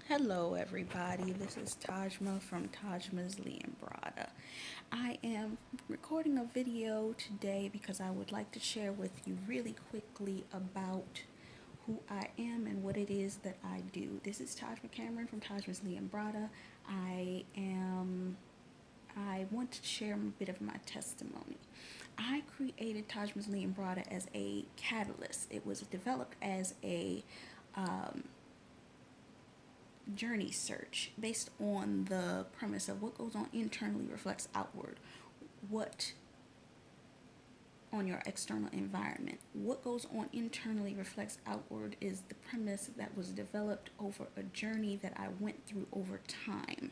Hello, everybody. This is Tajma from Tajma's Liambrada. I am recording a video today because I would like to share with you really quickly about who I am and what it is that I do. This is Tajma Cameron from Tajma's Liambrada. I want to share a bit of my testimony. I created Tajma's Liambrada as a catalyst. It was developed as a um, journey search based on the premise of what goes on internally reflects outward. What on your external environment. What goes on internally reflects outward is the premise that was developed over a journey that I went through over time.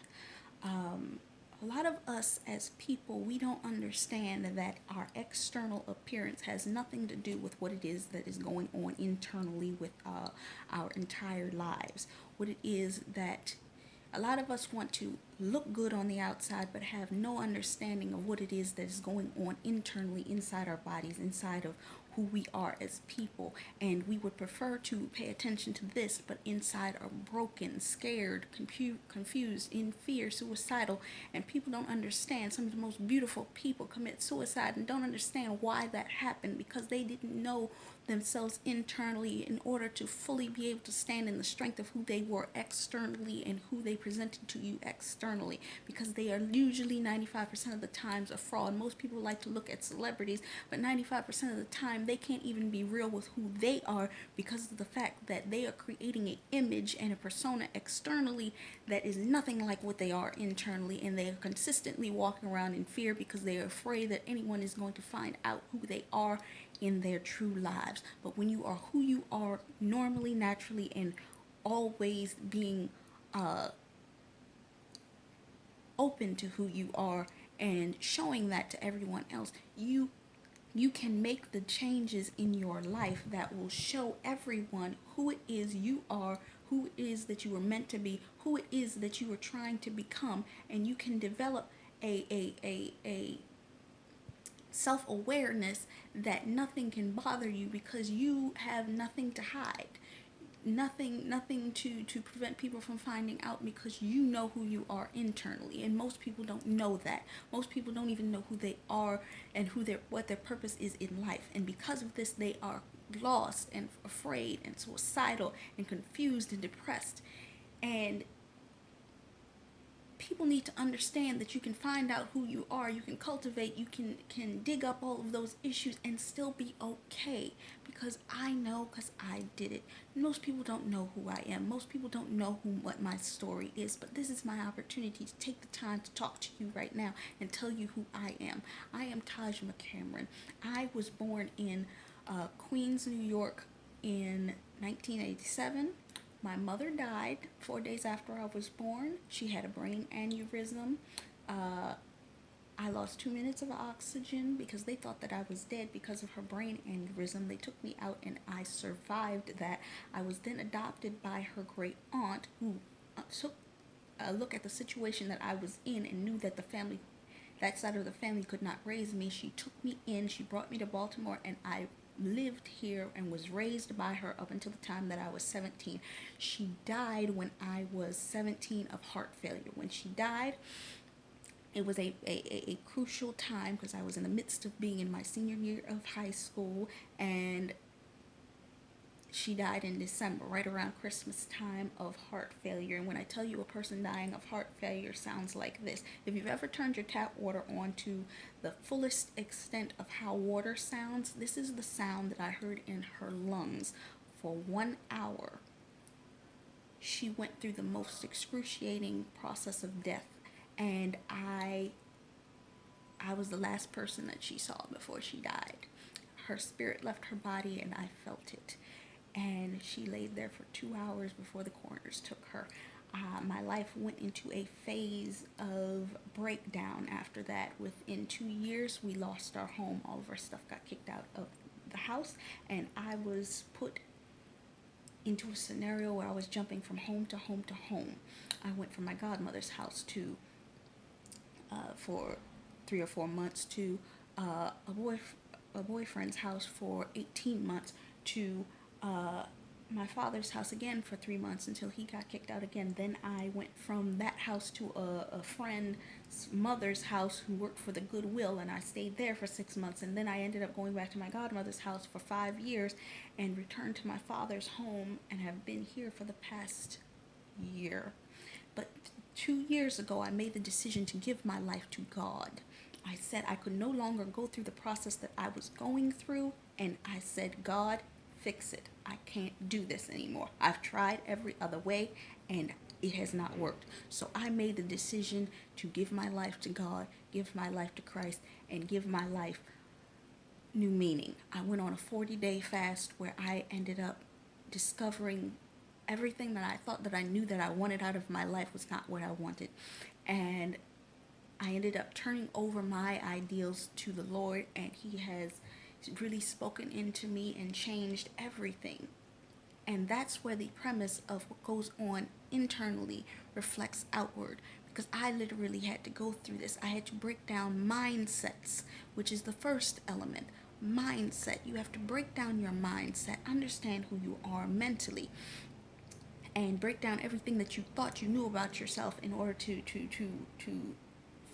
Um, a lot of us as people, we don't understand that our external appearance has nothing to do with what it is that is going on internally with our entire lives. What it is that a lot of us want to look good on the outside but have no understanding of what it is that is going on internally inside our bodies, inside of who we are as people. And we would prefer to pay attention to this, but inside are broken, scared, confused, in fear, suicidal. And people don't understand. Some of the most beautiful people commit suicide and don't understand why that happened, because they didn't know themselves internally in order to fully be able to stand in the strength of who they were externally and who they presented to you externally, because they are usually 95% of the times a fraud. Most people like to look at celebrities, but 95% of the time they can't even be real with who they are, because of the fact that they are creating an image and a persona externally that is nothing like what they are internally, and they are consistently walking around in fear because they are afraid that anyone is going to find out who they are in their true lives. But when you are who you are normally, naturally, and always being uh, open to who you are and showing that to everyone else, you can make the changes in your life that will show everyone who it is you are, who it is that you were meant to be, who it is that you are trying to become, and you can develop a self-awareness that nothing can bother you because you have nothing to hide, nothing to prevent people from finding out, because you know who you are internally. And most people don't know that. Most people don't even know who they are and what their purpose is in life, and because of this they are lost and afraid and suicidal and confused and depressed. And people need to understand that you can find out who you are, you can cultivate, you can dig up all of those issues and still be okay. Because I know, because I did it. Most people don't know who I am. Most people don't know what my story is, but this is my opportunity to take the time to talk to you right now and tell you who I am. I am Tajma Cameron. I was born in Queens, New York in 1987. My mother died 4 days after I was born. She had a brain aneurysm. Uh, I lost 2 minutes of oxygen because they thought that I was dead because of her brain aneurysm. They took me out and I survived that. I was then adopted by her great aunt, who took a look at the situation that I was in and knew that that side of the family could not raise me. She took me in, she brought me to Baltimore, and I lived here and was raised by her up until the time that I was 17. She died when I was 17 of heart failure. When she died, it was a crucial time because I was in the midst of being in my senior year of high school, and she died in December, right around Christmas time, of heart failure. And when I tell you a person dying of heart failure sounds like this, if you've ever turned your tap water on to the fullest extent of how water sounds, this is the sound that I heard in her lungs for 1 hour. She went through the most excruciating process of death, and I was the last person that she saw before she died. Her spirit left her body and I felt it. And she laid there for 2 hours before the coroners took her. My life went into a phase of breakdown after that. Within 2 years, we lost our home. All of our stuff got kicked out of the house, and I was put into a scenario where I was jumping from home to home to home. I went from my godmother's house to for 3 or 4 months to a boyfriend's house for 18 months to my father's house again for 3 months until he got kicked out again. Then I went from that house to a friend's mother's house who worked for the Goodwill, and I stayed there for 6 months. And then I ended up going back to my godmother's house for 5 years and returned to my father's home and have been here for the past year. But 2 years ago, I made the decision to give my life to God. I said I could no longer go through the process that I was going through, and I said, God, fix it. I can't do this anymore. I've tried every other way, and it has not worked. So I made the decision to give my life to God, give my life to Christ, and give my life new meaning. I went on a 40-day fast where I ended up discovering everything that I thought that I knew that I wanted out of my life was not what I wanted. And I ended up turning over my ideals to the Lord, and He has really spoken into me and changed everything. And that's where the premise of what goes on internally reflects outward. Because I literally had to go through this. I had to break down mindsets, which is the first element. Mindset. You have to break down your mindset, understand who you are mentally, and break down everything that you thought you knew about yourself in order to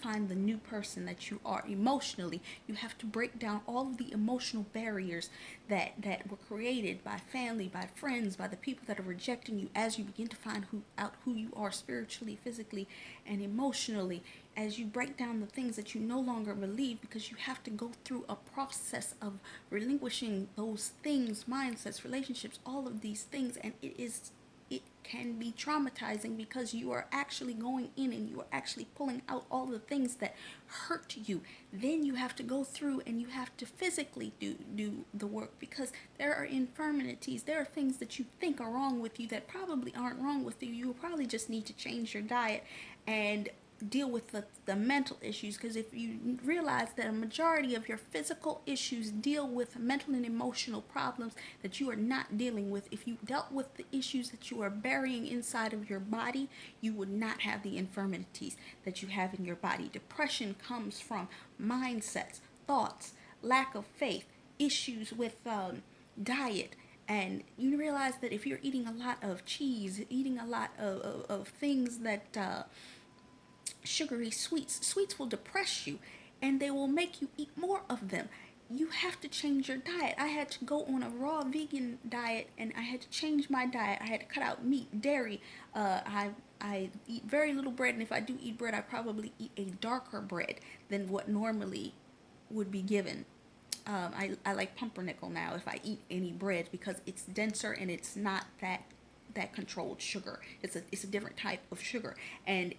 find the new person that you are. Emotionally, you have to break down all of the emotional barriers that were created by family, by friends, by the people that are rejecting you, as you begin to find out who you are spiritually, physically, and emotionally, as you break down the things that you no longer believe, because you have to go through a process of relinquishing those things, mindsets, relationships, all of these things. And it can be traumatizing, because you are actually going in and you are actually pulling out all the things that hurt you. Then you have to go through and you have to physically do the work, because there are infirmities. There are things that you think are wrong with you that probably aren't wrong with you. You probably just need to change your diet and deal with the mental issues, because if you realize that a majority of your physical issues deal with mental and emotional problems that you are not dealing with, if you dealt with the issues that you are burying inside of your body, you would not have the infirmities that you have in your body. Depression comes from mindsets, thoughts, lack of faith, issues with diet. And you realize that if you're eating a lot of cheese, eating a lot of things that sugary sweets will depress you, and they will make you eat more of them. You have to change your diet. I had to go on a raw vegan diet, and I had to change my diet. I had to cut out meat, dairy. I eat very little bread, and if I do eat bread, I probably eat a darker bread than what normally would be given. I like pumpernickel now if I eat any bread, because it's denser and it's not that controlled sugar. It's a different type of sugar, and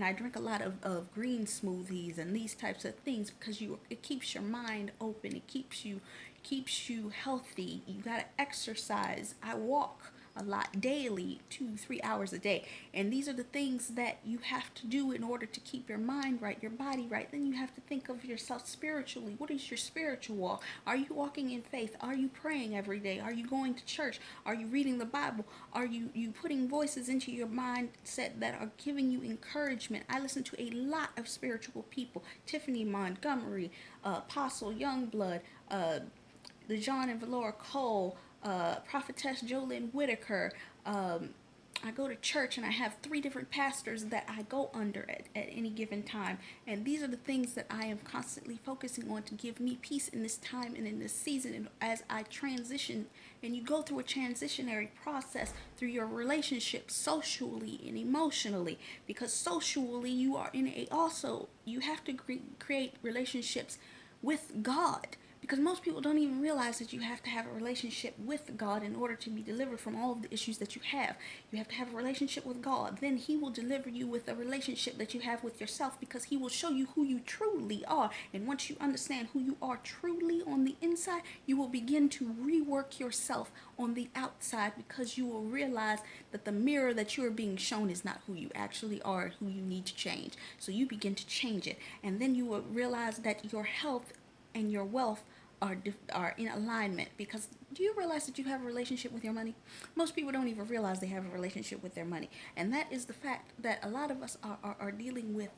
I drink a lot of green smoothies and these types of things, because it keeps your mind open. It keeps you healthy. You gotta exercise. I walk a lot daily, 2-3 hours a day, and these are the things that you have to do in order to keep your mind right, your body right. Then you have to think of yourself spiritually. What is your spiritual walk? Are you walking in faith? Are you praying every day? Are you going to church? Are you reading the Bible? Are you putting voices into your mindset that are giving you encouragement? I listen to a lot of spiritual people: Tiffany Montgomery, Apostle Youngblood, the John and Valora Cole, Prophetess Jolynn Whitaker. I go to church, and I have 3 different pastors that I go under at any given time. And these are the things that I am constantly focusing on to give me peace in this time and in this season. And as I transition, and you go through a transitionary process through your relationships, socially and emotionally, because socially you are you have to create relationships with God. Because most people don't even realize that you have to have a relationship with God in order to be delivered from all of the issues that you have. You have to have a relationship with God. Then He will deliver you with a relationship that you have with yourself, because He will show you who you truly are. And once you understand who you are truly on the inside, you will begin to rework yourself on the outside, because you will realize that the mirror that you are being shown is not who you actually are, who you need to change. So you begin to change it. And then you will realize that your health and your wealth are in alignment. Because do you realize that you have a relationship with your money? Most people don't even realize they have a relationship with their money. And that is the fact that a lot of us are dealing with